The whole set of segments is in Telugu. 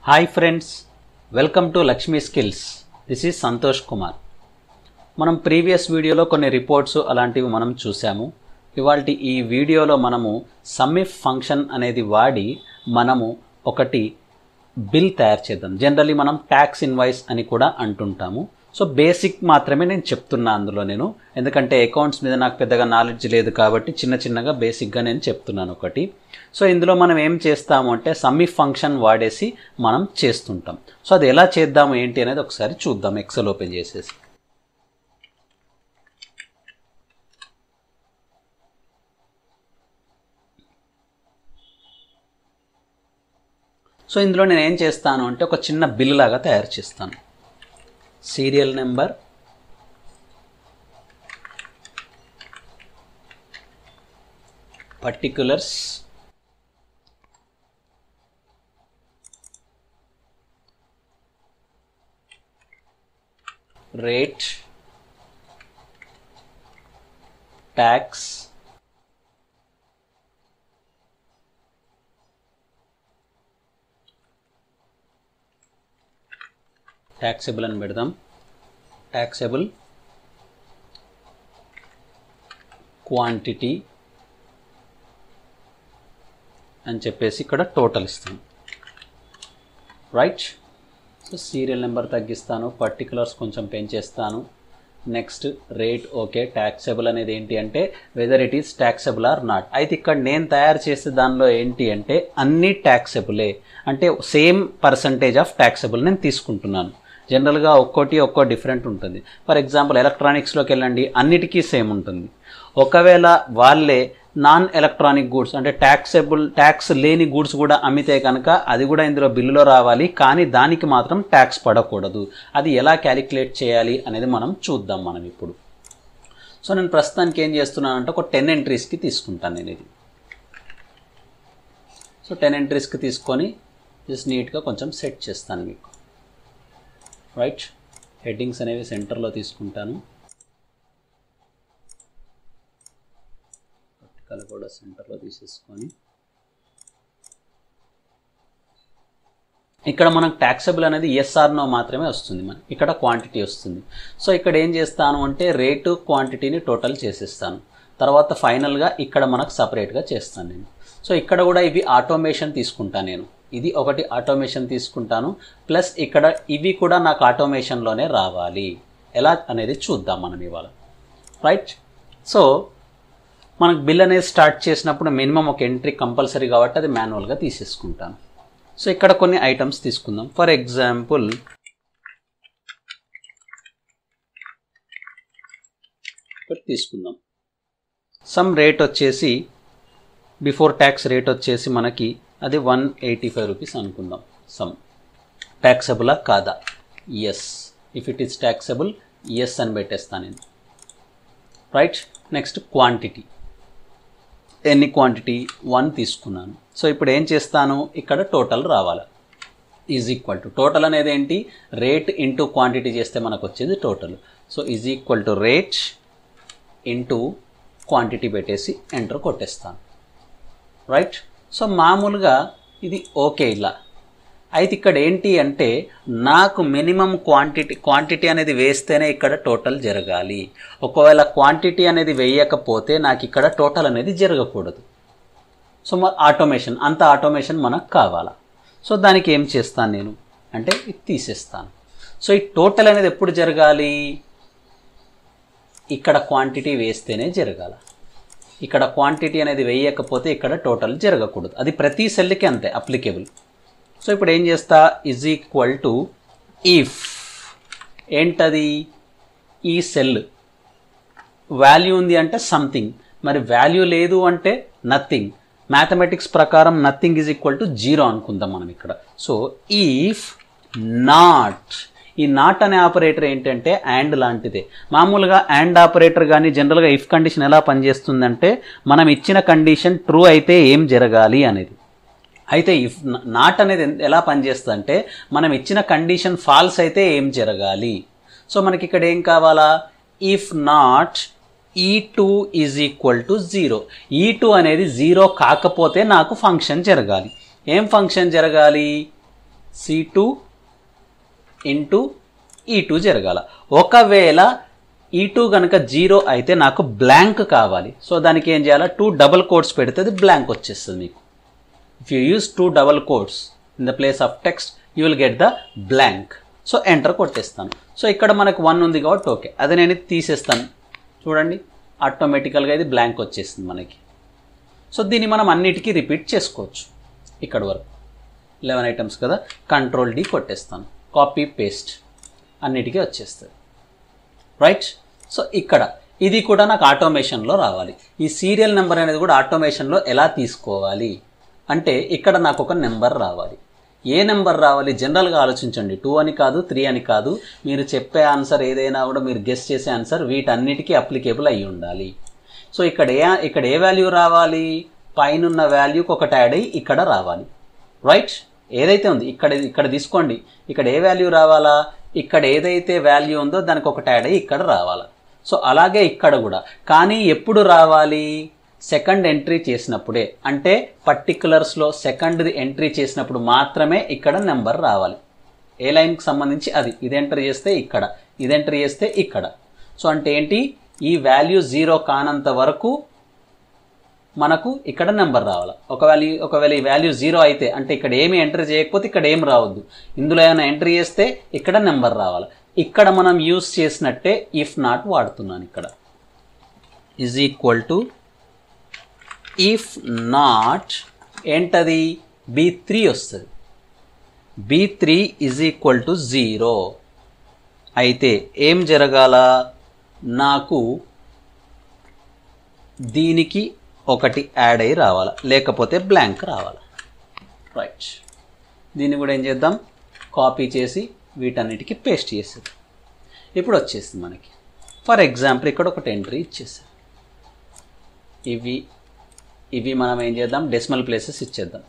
Hi friends, welcome to Lakshmi skills. This is Santosh Kumar. మనం ప్రీవియస్ వీడియోలో కొన్ని రిపోర్ట్స్ అలాంటివి మనం చూసాము. ఇవాల్టి ఈ వీడియోలో మనము సమ్ఇఫ్ ఫంక్షన్ అనేది వాడి మనము ఒకటి బిల్ తయారు చేద్దాం. జనరల్లీ మనం ట్యాక్స్ ఇన్వాయిస్ అని కూడా అంటుంటాము. సో బేసిక్ మాత్రమే నేను చెప్తున్నా అందులో నేను, ఎందుకంటే అకౌంట్స్ మీద నాకు పెద్దగా నాలెడ్జ్ లేదు కాబట్టి చిన్నగా బేసిక్గా నేను చెప్తున్నాను ఒకటి. సో ఇందులో మనం ఏం చేస్తాము అంటే సమ్ఇఫ్ ఫంక్షన్ వాడేసి మనం చేస్తుంటాం. సో అది ఎలా చేద్దాము ఏంటి అనేది ఒకసారి చూద్దాం. ఎక్సెల్ ఓపెన్ చేసేసి సో ఇందులో నేను ఏం చేస్తాను అంటే ఒక చిన్న బిల్ లాగా తయారు చేస్తాను. Serial number, particulars, rate, tax, taxable అని పెడదాం. ట్యాక్సబుల్, క్వాంటిటీ అని చెప్పేసి ఇక్కడ టోటల్ ఇస్తాను. రైట్. సో సీరియల్ నెంబర్ తగ్గిస్తాను, పర్టికులర్స్ కొంచెం పెంచేస్తాను. Next rate okay. ట్యాక్సబుల్ అనేది ఏంటి అంటే whether it is taxable or not. అయితే ఇక్కడ నేను తయారు చేసే దానిలో ఏంటి అంటే అన్ని ట్యాక్సబులే, అంటే సేమ్ పర్సంటేజ్ ఆఫ్ ట్యాక్సబుల్ నేను తీసుకుంటున్నాను. జనరల్గా ఒక్కో డిఫరెంట్ ఉంటుంది. ఫర్ ఎగ్జాంపుల్ ఎలక్ట్రానిక్స్లోకి వెళ్ళండి, అన్నిటికీ సేమ్ ఉంటుంది. ఒకవేళ వాళ్ళే నాన్ ఎలక్ట్రానిక్ గూడ్స్ అంటే ట్యాక్స్ లేని గూడ్స్ కూడా అమ్మితే కనుక అది కూడా ఇందులో బిల్లులో రావాలి, కానీ దానికి మాత్రం ట్యాక్స్ పడకూడదు. అది ఎలా క్యాలిక్యులేట్ చేయాలి అనేది మనం చూద్దాం మనం ఇప్పుడు. సో నేను ప్రస్తుతానికి ఏం చేస్తున్నాను అంటే ఒక 10 ఎంట్రీస్కి తీసుకుంటాను నేను ఇది. సో 10 ఎంట్రీస్కి తీసుకొని జస్ట్ నీట్గా కొంచెం సెట్ చేస్తాను మీకు. రైట్. హెడ్డింగ్స్ అనేవి సెంటర్లో తీసుకుంటాను, వర్టికల్ కూడా సెంటర్లో తీసేసుకొని ఇక్కడ మనకు ట్యాక్సబుల్ అనేది ఎస్ఆర్నో మాత్రమే వస్తుంది, మనకి ఇక్కడ క్వాంటిటీ వస్తుంది. సో ఇక్కడ ఏం చేస్తాను అంటే రేటు క్వాంటిటీని టోటల్ చేసేస్తాను. తర్వాత ఫైనల్గా ఇక్కడ మనకు సపరేట్గా చేస్తాను నేను. సో ఇక్కడ కూడా ఇవి ఆటోమేషన్ తీసుకుంటాను నేను. ఇది ఒకటి ఆటోమేషన్ తీసుకుంటాను, ప్లస్ ఇక్కడ ఇవి కూడా నాకు ఆటోమేషన్లోనే రావాలి. ఎలా అనేది చూద్దాం మనం ఇవాళ. రైట్. సో మనకు బిల్ అనేది స్టార్ట్ చేసినప్పుడు మినిమం ఒక ఎంట్రీ కంపల్సరీ కాబట్టి అది మాన్యువల్గా తీసేసుకుంటాను. సో ఇక్కడ కొన్ని ఐటమ్స్ తీసుకుందాం. ఫర్ ఎగ్జాంపుల్ ఇక్కడ తీసుకుందాం. సమ్ రేట్ వచ్చేసి బిఫోర్ ట్యాక్స్ రేట్ వచ్చేసి మనకి అది 185 రూపీస్ అనుకుందాం. సమ్ ట్యాక్సబులా కాదా? Yes. If it is taxable yes అని పెట్టేస్తాను నేను. రైట్. నెక్స్ట్ క్వాంటిటీ, ఎన్ని క్వాంటిటీ 1 తీసుకున్నాను. సో ఇప్పుడు ఏం చేస్తాను, ఇక్కడ టోటల్ రావాలి. ఈజ్ ఈక్వల్ టు టోటల్ అనేది ఏంటి, రేట్ ఇంటూ క్వాంటిటీ చేస్తే మనకు వచ్చేది total. So is equal to rate into quantity పెట్టేసి ఎంటర్ కొట్టేస్తాను. రైట్. సో మామూలుగా ఇది ఓకే ఇలా. అయితే ఇక్కడ ఏంటి అంటే నాకు మినిమం క్వాంటిటీ అనేది వేస్తేనే ఇక్కడ టోటల్ జరగాలి. ఒకవేళ క్వాంటిటీ అనేది వేయకపోతే నాకు ఇక్కడ టోటల్ అనేది జరగకూడదు. సో ఆటోమేషన్, అంత ఆటోమేషన్ మనకు కావాలా. సో దానికి ఏం చేస్తాను నేను అంటే ఇది తీసేస్తాను. సో ఈ టోటల్ అనేది ఎప్పుడు జరగాలి, ఇక్కడ క్వాంటిటీ వేస్తేనే జరగాల. ఇక్కడ క్వాంటిటీ అనేది వేయకపోతే ఇక్కడ టోటల్ జరగకూడదు. అది ప్రతి సెల్కి అంతే అప్లికేబుల్. సో ఇప్పుడు ఏం చేస్తా, ఈజ్ ఈక్వల్ టు ఇఫ్ ఏంటది, ఈ సెల్ వాల్యూ ఉంది అంటే సంథింగ్, మరి వాల్యూ లేదు అంటే నథింగ్. మ్యాథమెటిక్స్ ప్రకారం నథింగ్ ఈజ్ ఈక్వల్ టు 0 అనుకుందాం మనం ఇక్కడ. సో ఇఫ్ నాట్, ఈ నాట్ అనే ఆపరేటర్ ఏంటంటే యాండ్ లాంటిదే. మామూలుగా యాండ్ ఆపరేటర్ కానీ జనరల్గా ఇఫ్ కండిషన్ ఎలా పనిచేస్తుందంటే మనం ఇచ్చిన కండిషన్ ట్రూ అయితే ఏం జరగాలి అనేది. అయితే ఇఫ్ నాట్ అనేది ఎలా పనిచేస్తుందంటే మనం ఇచ్చిన కండిషన్ ఫాల్స్ అయితే ఏం జరగాలి. సో మనకి ఇక్కడ ఏం కావాలా, if not E2 is equal to 0. E2 అనేది 0 కాకపోతే నాకు ఫంక్షన్ జరగాలి. ఏం ఫంక్షన్ జరగాలి, C2 ఇంటూ E2 జరగాల. ఒకవేళ E2 కనుక 0 అయితే నాకు బ్లాంక్ కావాలి. సో దానికి ఏం చేయాలా, 2 డబుల్ కోట్స్ పెడితే అది బ్లాంక్ వచ్చేస్తుంది మీకు. If you use 2 double quotes in the place of text you will get the blank. So enter కొట్టేస్తాను. సో ఇక్కడ మనకు 1 ఉంది కాబట్టి ఓకే, అది నేను తీసేస్తాను. చూడండి ఆటోమేటికల్గా ఇది బ్లాంక్ వచ్చేసింది మనకి. సో దీన్ని మనం అన్నిటికీ రిపీట్ చేసుకోవచ్చు. ఇక్కడ వరకు 11 ఐటమ్స్ కదా, కంట్రోల్ D కొట్టేస్తాను, కాపీ పేస్ట్ అన్నిటికీ వచ్చేస్తుంది. రైట్. సో ఇక్కడ ఇది కూడా నాకు ఆటోమేషన్లో రావాలి. ఈ సీరియల్ నెంబర్ అనేది కూడా ఆటోమేషన్లో ఎలా తీసుకోవాలి అంటే ఇక్కడ నాకు ఒక నెంబర్ రావాలి. ఏ నెంబర్ రావాలి, జనరల్గా ఆలోచించండి. 2 అని కాదు, 3 అని కాదు, మీరు చెప్పే ఆన్సర్ ఏదైనా కూడా మీరు గెస్ చేసే ఆన్సర్ వీటన్నిటికీ అప్లికేబుల్ అయ్యి ఉండాలి. సో ఇక్కడ ఏ వాల్యూ రావాలి, పైన వాల్యూకి ఒకటి యాడ్ అయ్యి ఇక్కడ రావాలి. రైట్. ఏదైతే ఉంది ఇక్కడ తీసుకోండి, ఇక్కడ ఏ వాల్యూ రావాలా, ఇక్కడ ఏదైతే వాల్యూ ఉందో దానికి ఒకటి యాడ్ అయ్యి ఇక్కడ రావాలా. సో అలాగే ఇక్కడ కూడా, కానీ ఎప్పుడు రావాలి, సెకండ్ ఎంట్రీ చేసినప్పుడే, అంటే పర్టికులర్స్లో సెకండ్ది ఎంట్రీ చేసినప్పుడు మాత్రమే ఇక్కడ నెంబర్ రావాలి. ఏ లైన్కి సంబంధించి అది, ఇది ఎంటర్ చేస్తే ఇక్కడ, ఇది ఎంటర్ చేస్తే ఇక్కడ. సో అంటే ఏంటి, ఈ వాల్యూ 0 కానంత వరకు మనకు ఇక్కడ నెంబర్ రావాలి. ఒకవేళ ఈ వాల్యూ 0 అయితే అంటే ఇక్కడ ఏమి ఎంటర్ చేయకపోతే ఇక్కడ ఏం రావద్దు, ఇందులో ఏమైనా ఎంట్రీ చేస్తే ఇక్కడ నెంబర్ రావాలి. ఇక్కడ మనం యూస్ చేసినట్టే ఇఫ్ నాట్ వాడుతున్నాను. ఇక్కడ is equal to if not ఏంటది, B3 వస్తుంది. B3 ఈజ్ ఈక్వల్ టు 0 అయితే ఏం జరగాల, నాకు దీనికి ఒకటి యాడ్ అయ్యి రావాలి, లేకపోతే బ్లాంక్ రావాలి. రైట్. దీన్ని కూడా ఏం చేద్దాం, కాపీ చేసి వీటన్నిటికీ పేస్ట్ చేసేది. ఇప్పుడు వచ్చేసింది మనకి. ఫర్ ఎగ్జాంపుల్ ఇక్కడ ఒకటి ఎంట్రీ ఇచ్చేసారు. ఇవి మనం ఏం చేద్దాం, డెసిమల్ ప్లేసెస్ ఇచ్చేద్దాం.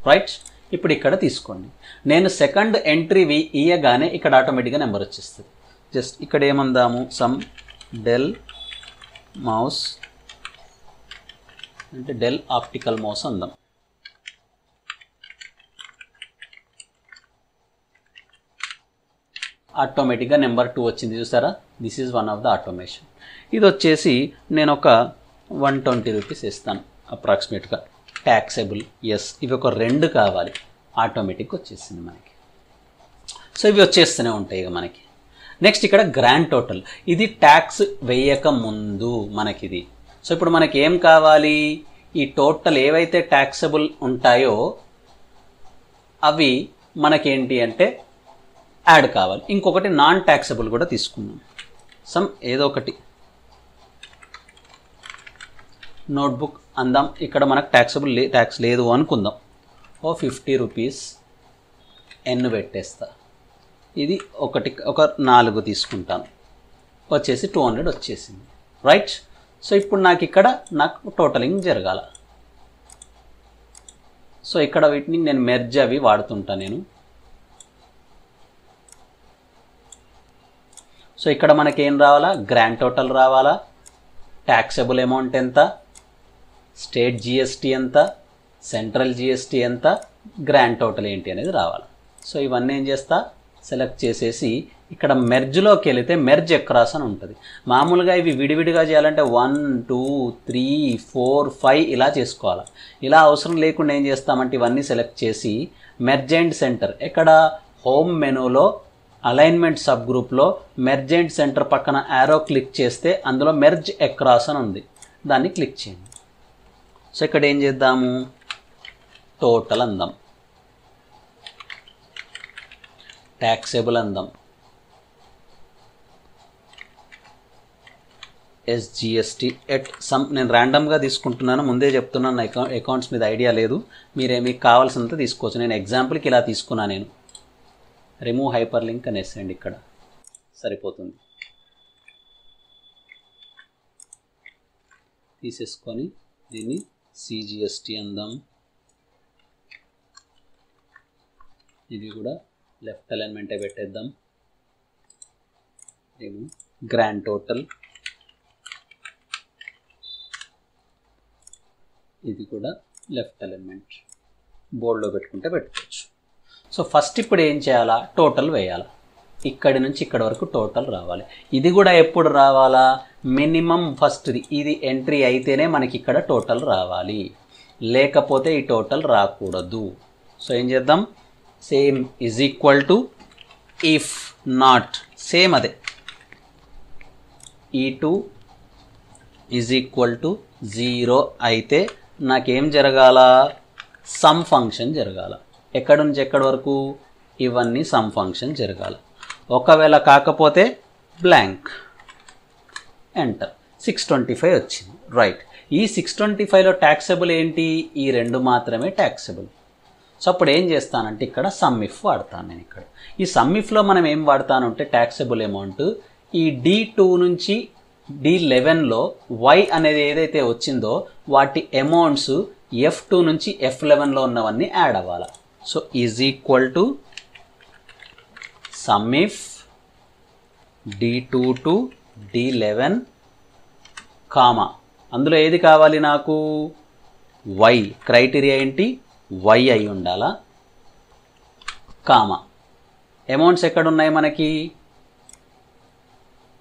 రైట్. ఇప్పుడు ఇక్కడ తీసుకోండి, నేను సెకండ్ ఎంట్రీ ఇయ్యగానే ఇక్కడ ఆటోమేటిక్గా నెంబర్ వచ్చేస్తుంది. జస్ట్ ఇక్కడ ఏమందాము, సమ్ డెల్ మౌస్ అంటే డెల్ ఆప్టికల్ మౌస్ అందాం. ఆటోమేటిక్గా నెంబర్ 2 వచ్చింది, చూసారా. This is one of the automation. ఇది వచ్చేసి నేను ఒక 120 రూపీస్ ఇస్తాను అప్రాక్సిమేట్గా. ట్యాక్సెబుల్ ఎస్, ఇవి ఒక 2 కావాలి, ఆటోమేటిక్ వచ్చేసింది మనకి. సో ఇవి వచ్చేస్తూనే ఉంటాయి ఇక మనకి. నెక్స్ట్ ఇక్కడ గ్రాండ్ టోటల్, ఇది ట్యాక్స్ వేయక ముందు మనకిది. సో ఇప్పుడు మనకి ఏం కావాలి, ఈ టోటల్ ఏవైతే ట్యాక్సబుల్ ఉంటాయో అవి మనకేంటి అంటే యాడ్ కావాలి. ఇంకొకటి నాన్ ట్యాక్సబుల్ కూడా తీసుకున్నాం, సమ్ ఏదో ఒకటి నోట్బుక్ అందాం. ఇక్కడ మనకు ట్యాక్స్ లేదు అనుకుందాం. ఓ 50 రూపీస్ ఎన్ పెట్టేస్తా. ఇది ఒక 4 తీసుకుంటాను, వచ్చేసి 200 వచ్చేసింది. రైట్. సో ఇప్పుడు నాకు టోటలింగ్ జరగాల. సో ఇక్కడ వీటిని నేను మెర్జ్ అవి వాడుతుంటా నేను. సో ఇక్కడ మనకి ఏం రావాలా, గ్రాండ్ టోటల్ రావాలా, ట్యాక్సబుల్ అమౌంట్ ఎంత, స్టేట్ జిఎస్టీ ఎంత, సెంట్రల్ జిఎస్టీ ఎంత, గ్రాండ్ టోటల్ ఏంటి అనేది రావాలి. సో ఇవన్నీ ఏం చేస్తా, సెలెక్ట్ చేసేసి ఇక్కడ మెర్జ్లోకి వెళితే మెర్జ్ అక్రాస్ అని ఉంటుంది. మామూలుగా ఇవి విడివిడిగా చేయాలంటే 1 2 3 4 5 ఇలా చేసుకోవాలి. ఇలా అవసరం లేకుండా ఏం చేస్తామంటే ఇవన్నీ సెలెక్ట్ చేసి మెర్జ్ అండ్ సెంటర్, ఎక్కడ హోమ్ మెనూలో అలైన్మెంట్ సబ్ గ్రూప్లో మెర్జ్ అండ్ సెంటర్ పక్కన యారో క్లిక్ చేస్తే అందులో మెర్జ్ అక్రాస్ అని ఉంది, దాన్ని క్లిక్ చేయండి. సో ఇక్కడ ఏం చేద్దాము, టోటల్ అందాం, ట్యాక్సేబుల్ అందాం, ఎస్జిఎస్టీ ఎట్ సమ్. నేను ర్యాండమ్గా తీసుకుంటున్నాను, ముందే చెప్తున్నాను, అకౌంట్స్ మీద ఐడియా లేదు, మీకు కావాల్సినంత తీసుకోవచ్చు. నేను ఎగ్జాంపుల్కి ఇలా తీసుకున్నాను. నేను రిమూవ్ హైపర్ లింక్ అనేసేయండి, ఇక్కడ సరిపోతుంది. తీసేసుకొని దీన్ని సిజిఎస్టీ అందాం. ఇది కూడా లెఫ్ట్ అలైన్మెంటే పెట్టేద్దాం. గ్రాండ్ టోటల్, ఇది కూడా లెఫ్ట్ అలైన్మెంట్, బోర్డ్లో పెట్టుకుంటే పెట్టుకోవచ్చు. సో సో ఫస్ట్ ఇప్పుడు ఏం చేయాలా, టోటల్ వేయాలి. ఇక్కడి నుంచి ఇక్కడి వరకు టోటల్ రావాలి. ఇది కూడా ఎప్పుడు రావాలా, మినిమం ఫస్ట్ది ఇది ఎంట్రీ అయితేనే మనకి ఇక్కడ టోటల్ రావాలి, లేకపోతే ఈ టోటల్ రాకూడదు. సో ఏం చేద్దాం, same is equal to if not, same అదే E2 ఈజ్ ఈక్వల్ టు 0 అయితే నాకేం జరగాల, సమ్ ఫంక్షన్ జరగాల. ఎక్కడి నుంచి ఎక్కడి వరకు, ఇవన్నీ సమ్ ఫంక్షన్ జరగాల. ఒకవేళ కాకపోతే బ్లాంక్, ఎంటర్. 625 వచ్చింది, రైట్. ఈ 625లో ట్యాక్సబుల్ ఏంటి, ఈ రెండు మాత్రమే ట్యాక్సబుల్. సో అప్పుడు ఏం చేస్తానంటే ఇక్కడ సమ్ ఇఫ్ వాడతాను నేను. ఇక్కడ ఈ సమ్ ఇఫ్లో మనం ఏం వాడతానంటే ట్యాక్సబుల్ అమౌంట్ ఈ D2 నుంచి D11లో Y అనేది ఏదైతే వచ్చిందో వాటి అమౌంట్స్ F2 నుంచి F11లో ఉన్నవన్నీ యాడ్ అవ్వాలి. So is equal to some if D2 to D11 comma, అందులో ఏది కావాలి నాకు, Y. క్రైటీరియా ఏంటి, Y అయి ఉండాలా, కామా. అమౌంట్స్ ఎక్కడున్నాయి మనకి,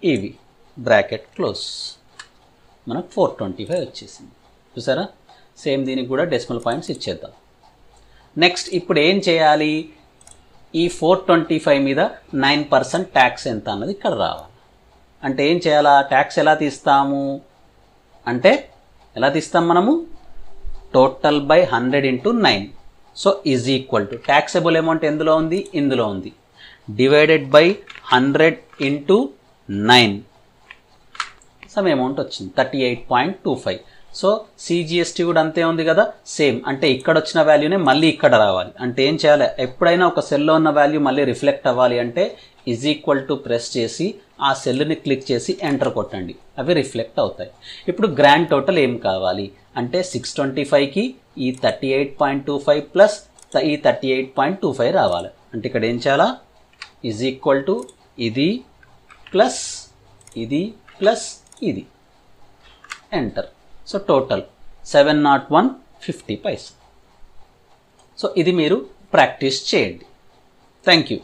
ఇవి, బ్రాకెట్ క్లోజ్. మనకు 425 వచ్చేసింది. చూసారా, సేమ్ దీనికి కూడా డెసిమల్ పాయింట్స్ ఇచ్చేద్దాం. నెక్స్ట్ ఇప్పుడు ఏం చేయాలి, ఈ 425 మీద 9% ట్యాక్స్ ఎంత అన్నది ఇక్కడ రావాలి. అంటే ఏం చేయాలా, ట్యాక్స్ ఎలా తీస్తాము అంటే ఎలా తీస్తాం మనము, total by 100 into 9. So is equal to taxable amount ఎందులో ఉంది, ఇందులో ఉంది, divided by 100 into 9, some amount వచ్చింది 38.25. సో CGST కూడా అంతే ఉంది కదా, సేమ్. అంటే ఇక్కడ వచ్చిన వాల్యూనే మళ్ళీ ఇక్కడ రావాలి. అంటే ఏం చేయాలి, ఎప్పుడైనా ఒక సెల్లో ఉన్న వాల్యూ మళ్ళీ రిఫ్లెక్ట్ అవ్వాలి అంటే ఈజ్ ఈక్వల్ టు ప్రెస్ చేసి ఆ సెల్ని క్లిక్ చేసి ఎంటర్ కొట్టండి, అవి రిఫ్లెక్ట్ అవుతాయి. ఇప్పుడు గ్రాండ్ టోటల్ ఏం కావాలి అంటే 625కి ఈ 38.25 ప్లస్ ఈ 38.25 రావాలి. అంటే ఇక్కడ ఏం చేయాలా, ఈజ్ ఈక్వల్ టు ఇది ప్లస్ ఇది ప్లస్ ఇది, ఎంటర్. సో టోటల్ 701.50 పైసా. సో ఇది మీరు ప్రాక్టీస్ చేయండి. Thank you.